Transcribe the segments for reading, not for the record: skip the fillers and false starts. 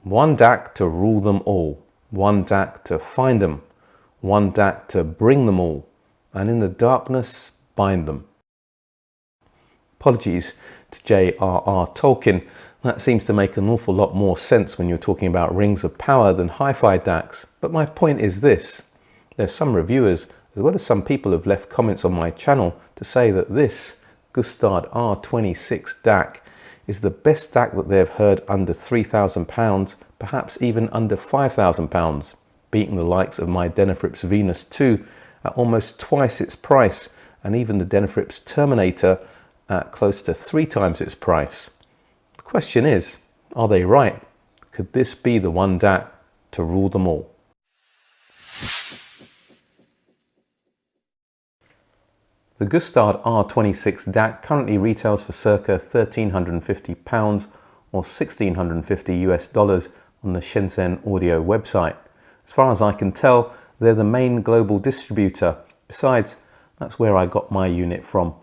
One DAC to rule them all, one DAC to find them, one DAC to bring them all, and in the darkness bind them. Apologies to J.R.R. Tolkien, that seems to make an awful lot more sense when you're talking about rings of power than hi-fi DACs, but my point is this: there's some reviewers, as well as some people, have left comments on my channel to say that this Gustard R26 DAC is the best DAC that they've heard under £3,000, perhaps even under £5,000, beating the likes of my Denafrips Venus II at almost twice its price, and even the Denafrips Terminator at close to 3 times its price. The question is, are they right? Could this be the one DAC to rule them all? The Gustard R26 DAC currently retails for circa £1,350 or $1,650 on the Shenzhen Audio website. As far as I can tell, they're the main global distributor. Besides, that's where I got my unit from.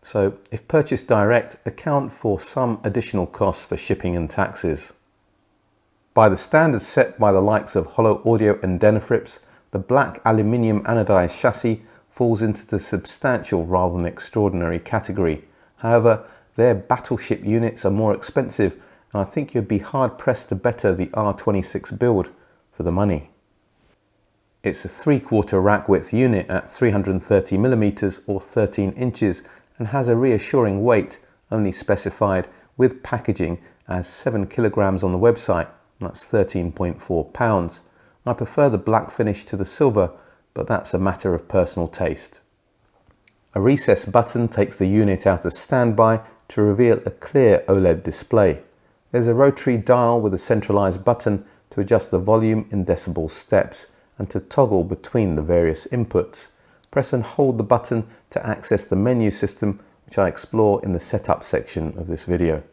So if purchased direct, account for some additional costs for shipping and taxes. By the standards set by the likes of Holo Audio and Denafrips, the black aluminium anodized chassis falls into the substantial rather than extraordinary category. However, their battleship units are more expensive, and I think you'd be hard pressed to better the R26 build for the money. It's a 3/4 rack width unit at 330mm or 13 inches and has a reassuring weight, only specified with packaging as 7 kilograms on the website. That's 13.4 pounds. I prefer the black finish to the silver, but that's a matter of personal taste. A recessed button takes the unit out of standby to reveal a clear OLED display. There's a rotary dial with a centralized button to adjust the volume in decibel steps and to toggle between the various inputs. Press and hold the button to access the menu system, which I explore in the setup section of this video.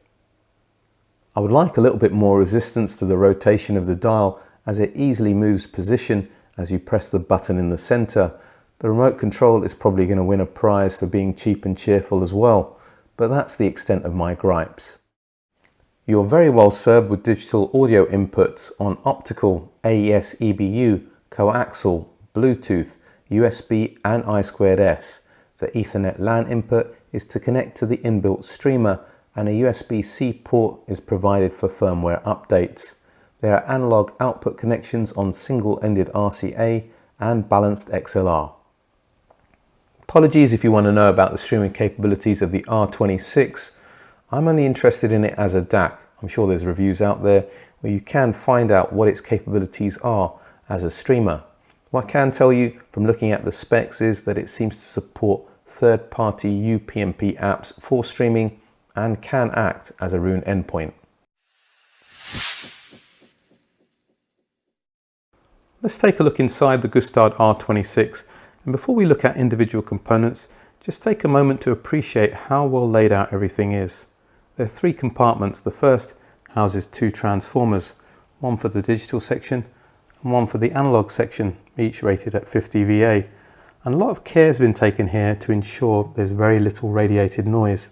I would like a little bit more resistance to the rotation of the dial, as it easily moves position as you press the button in the center. The remote control is probably going to win a prize for being cheap and cheerful as well, but that's the extent of my gripes. You're very well served with digital audio inputs on optical, AES EBU, coaxial, Bluetooth, USB and I2S. The Ethernet LAN input is to connect to the inbuilt streamer, and a USB-C port is provided for firmware updates. There are analog output connections on single-ended RCA and balanced XLR. Apologies if you want to know about the streaming capabilities of the R26. I'm only interested in it as a DAC. I'm sure there's reviews out there where you can find out what its capabilities are as a streamer. What I can tell you from looking at the specs is that it seems to support third-party UPnP apps for streaming and can act as a Roon endpoint. Let's take a look inside the Gustard R26, and before we look at individual components, just take a moment to appreciate how well laid out everything is. There are 3 compartments. The first houses 2 transformers, one for the digital section and one for the analog section, each rated at 50 VA. And a lot of care has been taken here to ensure there's very little radiated noise.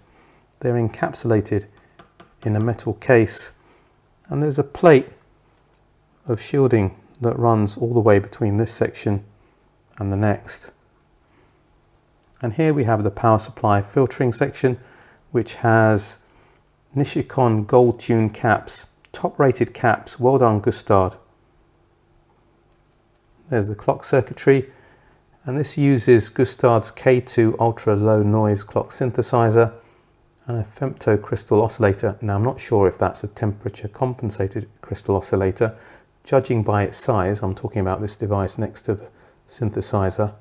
They're encapsulated in a metal case, and there's a plate of shielding that runs all the way between this section and the next. And here we have the power supply filtering section, which has Nishikon gold tune caps, top rated caps. Well done, Gustard. There's the clock circuitry, and this uses Gustard's K2 ultra low noise clock synthesizer and a femto crystal oscillator. Now I'm not sure if that's a temperature compensated crystal oscillator. Judging by its size, I'm talking about this device next to the synthesizer,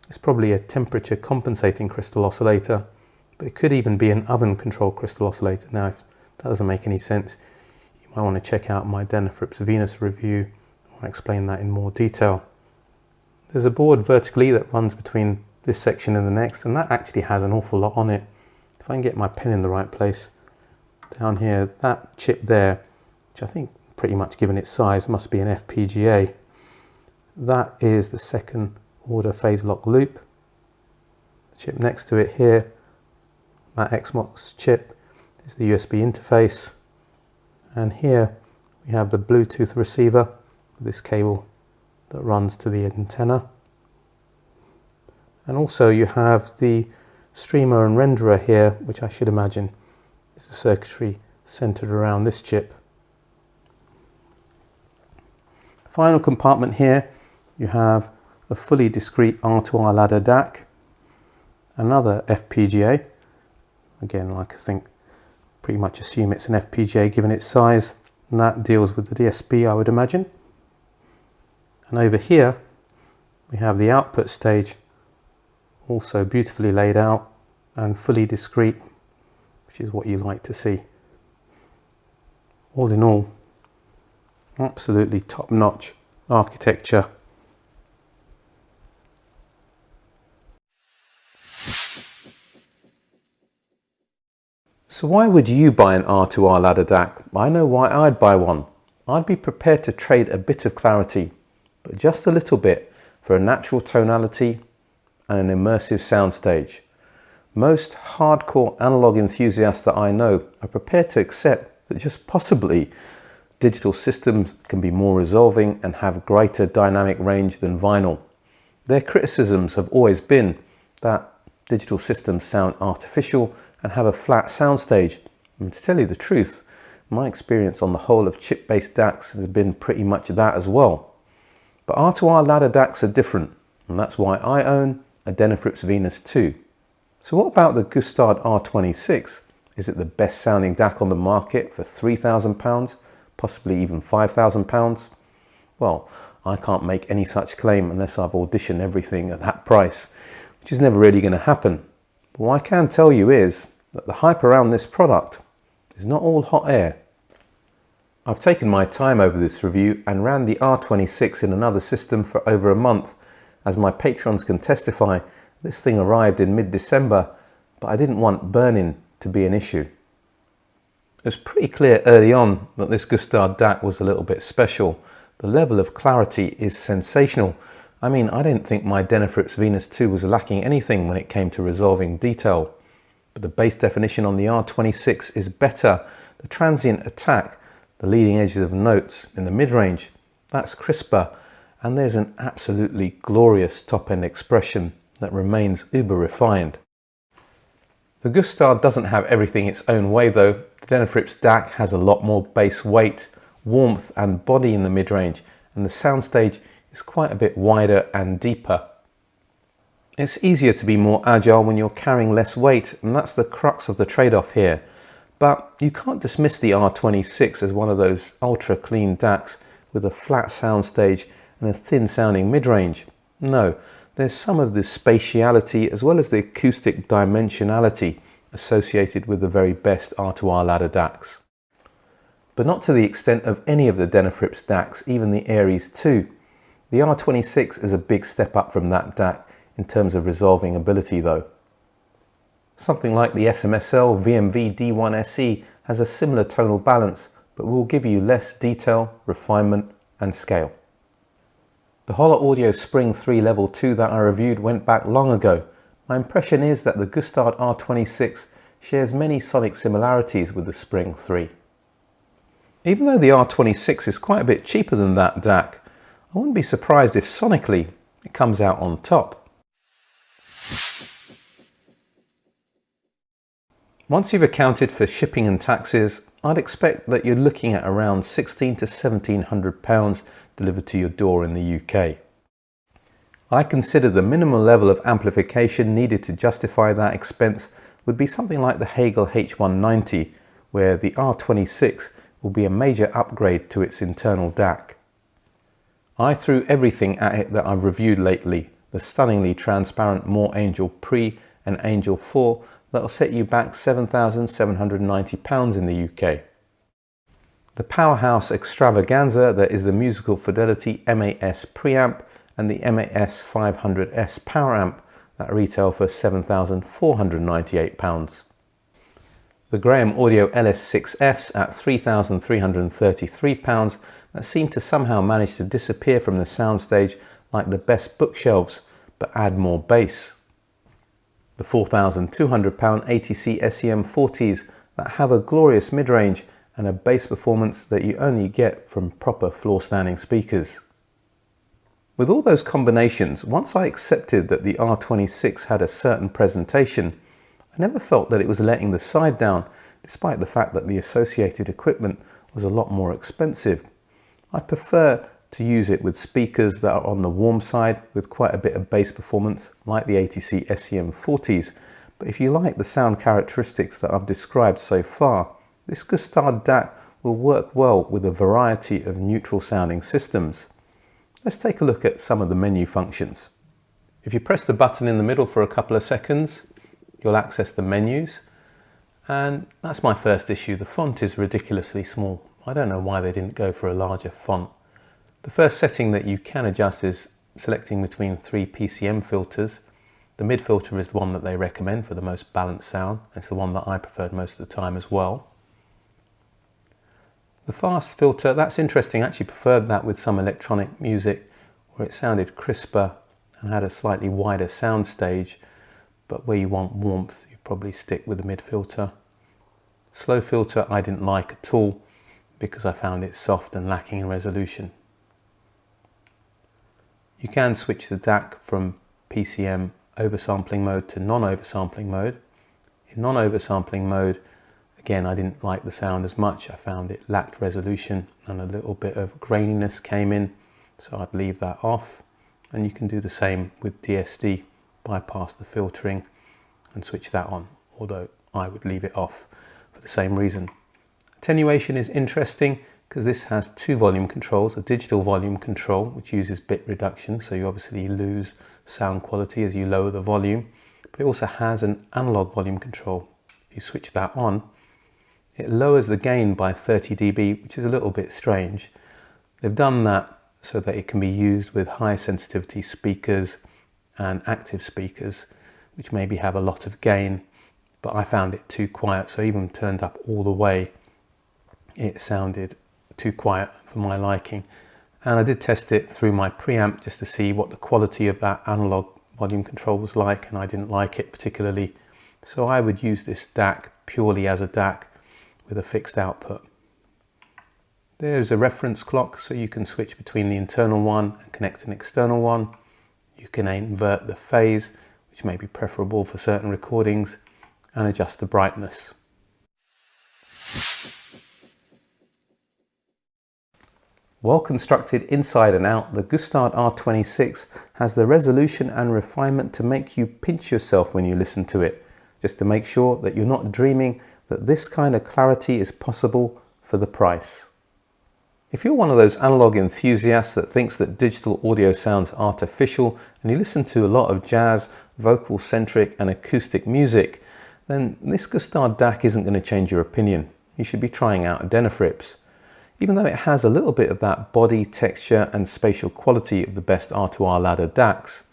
it's probably a temperature compensating crystal oscillator, but it could even be an oven controlled crystal oscillator. Now if that doesn't make any sense, you might want to check out my Denafrips Venus review. I'll explain that in more detail. There's a board vertically that runs between this section and the next, and that actually has an awful lot on it. If I can get my pen in the right place, down here, that chip there, which I think pretty much given its size must be an FPGA. That is the second order phase lock loop. The chip next to it here, that Xbox chip, There's the USB interface, and here we have the Bluetooth receiver with this cable that runs to the antenna. And also you have the streamer and renderer here, which I should imagine is the circuitry centered around this chip. Final compartment here, you have a fully discrete R2R ladder DAC, another FPGA. Again, like I think, pretty much assume it's an FPGA given its size, and that deals with the DSP, I would imagine. And over here we have the output stage, also beautifully laid out and fully discrete, which is what you like to see. All in all, absolutely top-notch architecture. So why would you buy an R2R ladder DAC? I know why I'd buy one. I'd be prepared to trade a bit of clarity, but just a little bit, for a natural tonality and an immersive soundstage. Most hardcore analog enthusiasts that I know are prepared to accept that just possibly digital systems can be more resolving and have greater dynamic range than vinyl. Their criticisms have always been that digital systems sound artificial and have a flat soundstage. And to tell you the truth, my experience on the whole of chip-based DACs has been pretty much that as well. But R2R ladder DACs are different, and that's why I own a Denafrips Venus II. So what about the Gustard R26? Is it the best sounding DAC on the market for £3,000, possibly even £5,000? Well, I can't make any such claim unless I've auditioned everything at that price, which is never really going to happen. But what I can tell you is that the hype around this product is not all hot air. I've taken my time over this review and ran the R26 in another system for over a month. As my patrons can testify, this thing arrived in mid-December, but I didn't want burn-in to be an issue. It was pretty clear early on that this Gustard DAC was a little bit special. The level of clarity is sensational. I mean, I didn't think my Denafrips Venus II was lacking anything when it came to resolving detail. But the bass definition on the R26 is better. The transient attack, the leading edges of notes in the mid-range, that's crisper. And there's an absolutely glorious top-end expression that remains uber refined. The Gustard doesn't have everything its own way though. The Denafrips DAC has a lot more bass weight, warmth and body in the mid-range, and the soundstage is quite a bit wider and deeper. It's easier to be more agile when you're carrying less weight, and that's the crux of the trade-off here. But you can't dismiss the R26 as one of those ultra clean DACs with a flat soundstage and a thin sounding mid-range. No, there's some of the spatiality as well as the acoustic dimensionality associated with the very best R2R ladder DACs. But not to the extent of any of the Denafrips DACs, even the Ares II. The R26 is a big step up from that DAC in terms of resolving ability though. Something like the SMSL VMV D1 SE has a similar tonal balance, but will give you less detail, refinement and scale. The Holo Audio Spring 3 Level 2 that I reviewed went back long ago. My impression is that the Gustard R26 shares many sonic similarities with the Spring 3. Even though the R26 is quite a bit cheaper than that DAC, I wouldn't be surprised if sonically it comes out on top. Once you've accounted for shipping and taxes, I'd expect that you're looking at around £1,600 to £1,700 delivered to your door in the UK. I consider the minimal level of amplification needed to justify that expense would be something like the Hagel H190, where the R26 will be a major upgrade to its internal DAC. I threw everything at it that I've reviewed lately, the stunningly transparent More Angel Pre and Angel 4 that'll set you back £7,790 in the UK. The powerhouse extravaganza that is the Musical Fidelity MAS preamp and the MAS 500S power amp that retail for £7,498. The Graham Audio LS6Fs at £3,333 that seem to somehow manage to disappear from the soundstage like the best bookshelves but add more bass. The £4,200 ATC SEM 40s that have a glorious mid-range and a bass performance that you only get from proper floor-standing speakers. With all those combinations, once I accepted that the R26 had a certain presentation, I never felt that it was letting the side down, despite the fact that the associated equipment was a lot more expensive. I prefer to use it with speakers that are on the warm side with quite a bit of bass performance, like the ATC SEM40s. But if you like the sound characteristics that I've described so far, this Gustard DAC will work well with a variety of neutral sounding systems. Let's take a look at some of the menu functions. If you press the button in the middle for a couple of seconds, you'll access the menus. And that's my first issue. The font is ridiculously small. I don't know why they didn't go for a larger font. The first setting that you can adjust is selecting between 3 PCM filters. The mid filter is the one that they recommend for the most balanced sound. It's the one that I preferred most of the time as well. The fast filter, that's interesting. I actually preferred that with some electronic music where it sounded crisper and had a slightly wider sound stage, but where you want warmth, you probably stick with the mid filter. Slow filter I didn't like at all because I found it soft and lacking in resolution. You can switch the DAC from PCM oversampling mode to non-oversampling mode. In non-oversampling mode, again, I didn't like the sound as much. I found it lacked resolution and a little bit of graininess came in, so I'd leave that off. And you can do the same with DSD, bypass the filtering and switch that on, although I would leave it off for the same reason. Attenuation is interesting because this has 2 volume controls, a digital volume control which uses bit reduction, so you obviously lose sound quality as you lower the volume, but it also has an analog volume control. If you switch that on, it lowers the gain by 30 dB, which is a little bit strange. They've done that so that it can be used with high sensitivity speakers and active speakers, which maybe have a lot of gain, but I found it too quiet, so even turned up all the way, it sounded too quiet for my liking. And I did test it through my preamp just to see what the quality of that analog volume control was like, and I didn't like it particularly. So I would use this DAC purely as a DAC with a fixed output. There's a reference clock, so you can switch between the internal one and connect an external one. You can invert the phase, which may be preferable for certain recordings, and adjust the brightness. Well constructed inside and out, the Gustard R26 has the resolution and refinement to make you pinch yourself when you listen to it, just to make sure that you're not dreaming that this kind of clarity is possible for the price. If you're one of those analog enthusiasts that thinks that digital audio sounds artificial and you listen to a lot of jazz, vocal-centric and acoustic music, then this Gustard DAC isn't going to change your opinion. You should be trying out a Denafrips. Even though it has a little bit of that body, texture and spatial quality of the best R2R ladder DACs.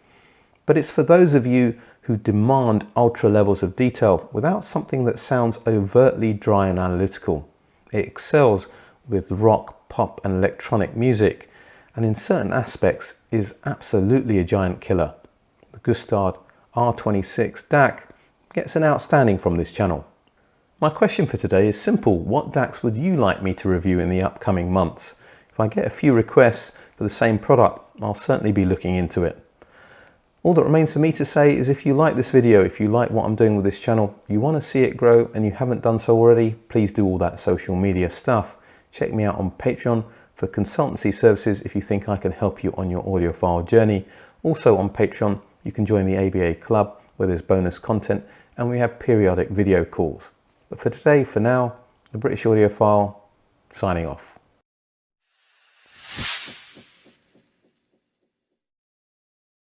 But it's for those of you who demand ultra levels of detail without something that sounds overtly dry and analytical. It excels with rock, pop and electronic music, and in certain aspects is absolutely a giant killer. The Gustard R26 DAC gets an outstanding from this channel. My question for today is simple. What DACs would you like me to review in the upcoming months? If I get a few requests for the same product, I'll certainly be looking into it. All that remains for me to say is if you like this video, if you like what I'm doing with this channel, you want to see it grow and you haven't done so already, please do all that social media stuff. Check me out on Patreon for consultancy services if you think I can help you on your audiophile journey. Also on Patreon, you can join the ABA Club where there's bonus content and we have periodic video calls. But for today, for now, the British Audiophile signing off.